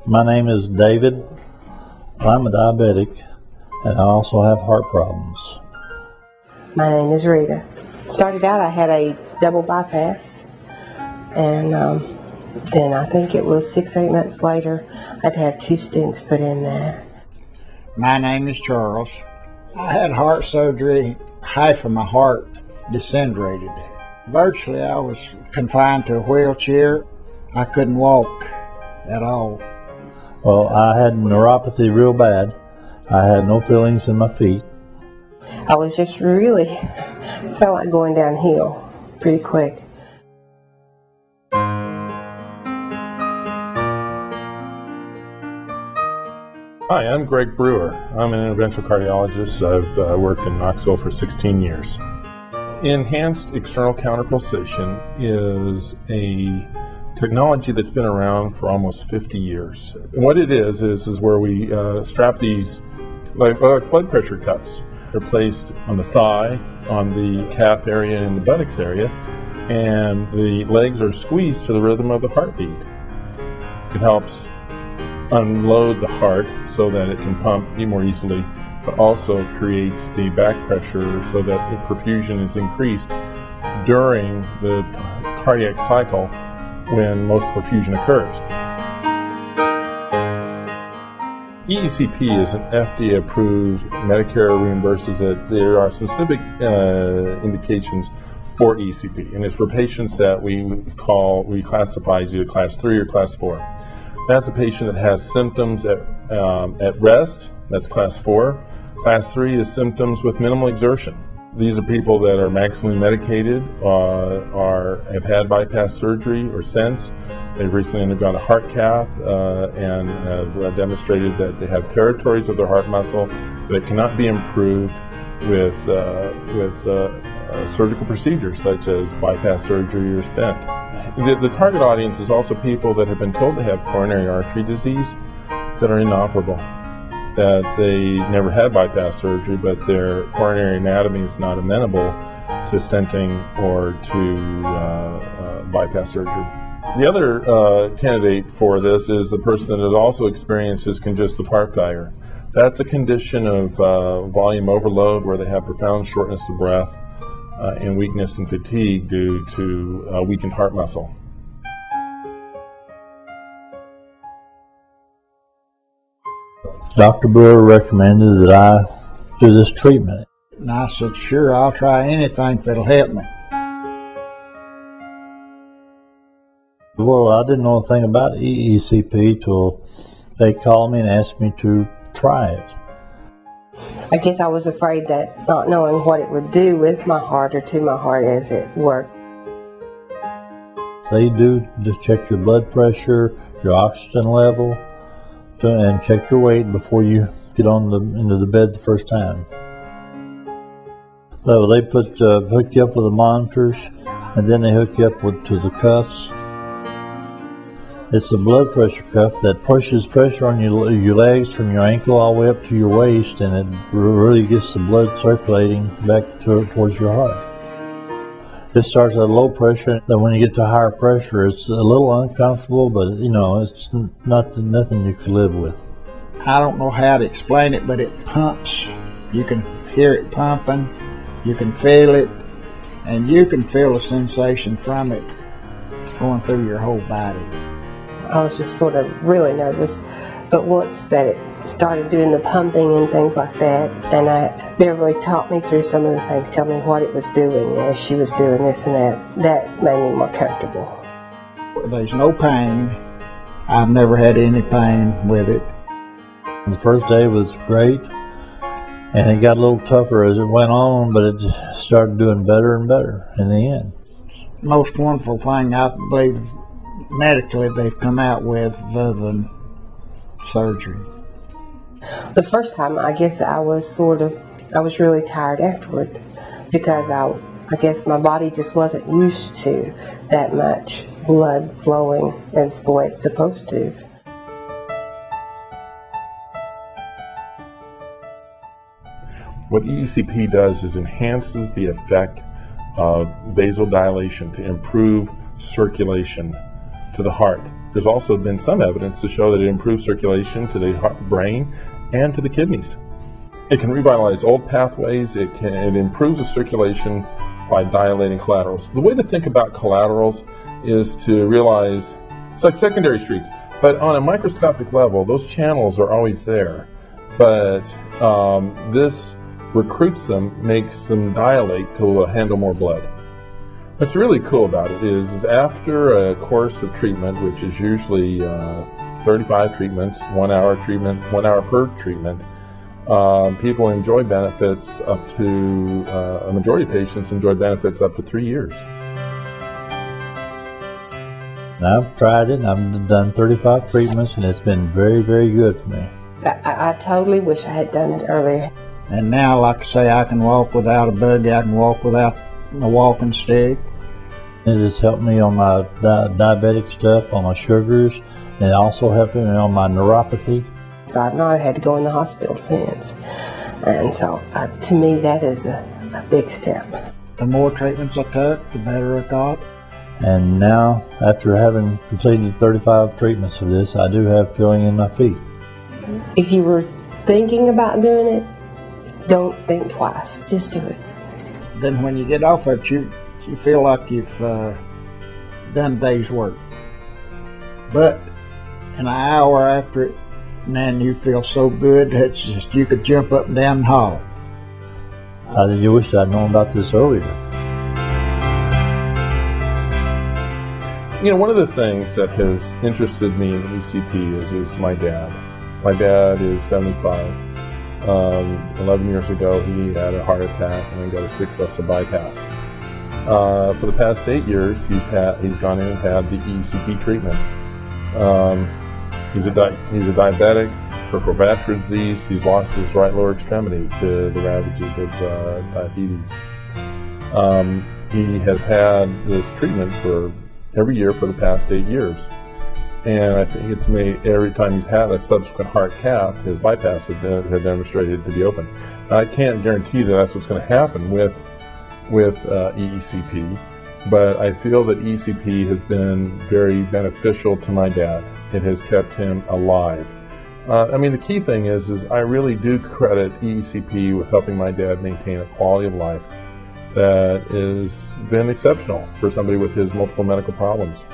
My name is David. I'm a diabetic, and I also have heart problems. My name is Rita. Started out, I had a double bypass, and then I think it was 6-8 months later, I had to have 2 stents put in there. My name is Charles. I had heart surgery. Half of my heart disintegrated. Virtually, I was confined to a wheelchair. I couldn't walk at all. Well, I had neuropathy real bad. I had no feelings in my feet. I was just really, felt like going downhill pretty quick. Hi, I'm Greg Brewer. I'm an interventional cardiologist. I've worked in Knoxville for 16 years. Enhanced external counterpulsation is a technology that's been around for almost 50 years. And what it is where we strap these like blood pressure cuffs. They're placed on the thigh, on the calf area, and the buttocks area, and the legs are squeezed to the rhythm of the heartbeat. It helps unload the heart so that it can pump more easily, but also creates the back pressure so that the perfusion is increased during the cardiac cycle when most perfusion occurs. EECP is an FDA-approved, Medicare reimburses it. There are specific indications for EECP, and it's for patients that we classify as either class 3 or class 4. That's a patient that has symptoms at rest, that's class 4. Class 3 is symptoms with minimal exertion. These are people that are maximally medicated, have had bypass surgery or stents. They've recently undergone a heart cath and have demonstrated that they have territories of their heart muscle that cannot be improved with surgical procedures such as bypass surgery or stent. The target audience is also people that have been told they have coronary artery disease that are inoperable, that they never had bypass surgery, but their coronary anatomy is not amenable to stenting or to bypass surgery. The other candidate for this is the person that has also experiences congestive heart failure. That's a condition of volume overload where they have profound shortness of breath and weakness and fatigue due to weakened heart muscle. Dr. Brewer recommended that I do this treatment. And I said, sure, I'll try anything that'll help me. Well, I didn't know a thing about EECP till they called me and asked me to try it. I guess I was afraid that not knowing what it would do with my heart or to my heart as it worked. They do to check your blood pressure, your oxygen level, and check your weight before you get into the bed the first time. So they hook you up with the monitors, and then they hook you up to the cuffs. It's a blood pressure cuff that pushes pressure on your legs from your ankle all the way up to your waist, and it really gets the blood circulating back towards your heart. It starts at low pressure, then when you get to higher pressure, it's a little uncomfortable, but you know, it's nothing you could live with. I don't know how to explain it, but it pumps. You can hear it pumping, you can feel it, and you can feel a sensation from it going through your whole body. I was just sort of really nervous, but once that it started doing the pumping and things like that, and Beverly taught me through some of the things, tell me what it was doing as she was doing this and that made me more comfortable. There's no pain. I've never had any pain with it. The first day was great, and it got a little tougher as it went on, but it started doing better and better in the end. Most wonderful thing I believe medically they've come out with other than surgery. The first time, I guess I was really tired afterward because I guess my body just wasn't used to that much blood flowing as the way it's supposed to. What EECP does is enhances the effect of vasodilation to improve circulation to the heart. There's also been some evidence to show that it improves circulation to the brain and to the kidneys. It can revitalize old pathways. It improves the circulation by dilating collaterals. The way to think about collaterals is to realize it's like secondary streets, but on a microscopic level, those channels are always there. But this recruits them, makes them dilate to handle more blood. What's really cool about it is after a course of treatment, which is usually 35 treatments, 1 hour treatment, 1 hour per treatment, people enjoy benefits up to, a majority of patients enjoy benefits up to 3 years. I've tried it, and I've done 35 treatments, and it's been very, very good for me. I totally wish I had done it earlier. And now, like I say, I can walk without a buggy, I can walk without a walking stick. It has helped me on my diabetic stuff, on my sugars, and it also helped me on my neuropathy. So I've not had to go in the hospital since. And so to me, that is a big step. The more treatments I took, the better I got. And now, after having completed 35 treatments of this, I do have feeling in my feet. If you were thinking about doing it, don't think twice, just do it. Then when you get off of it, you feel like you've done a day's work. But an hour after it, man, you feel so good, it's just you could jump up and down and holler. I wish I'd known about this earlier. You know, one of the things that has interested me in ECP is my dad. My dad is 75. 11 years ago, he had a heart attack and then got a 6-vessel bypass. For the past 8 years, he's gone in and had the EECP treatment. He's a diabetic, peripheral vascular disease. He's lost his right lower extremity to the ravages of diabetes. He has had this treatment for every year for the past 8 years. And I think it's made every time he's had a subsequent heart cath, his bypass had demonstrated to be open. Now, I can't guarantee that that's what's going to happen with EECP, but I feel that EECP has been very beneficial to my dad. It has kept him alive. I mean, the key thing is I really do credit EECP with helping my dad maintain a quality of life that has been exceptional for somebody with his multiple medical problems.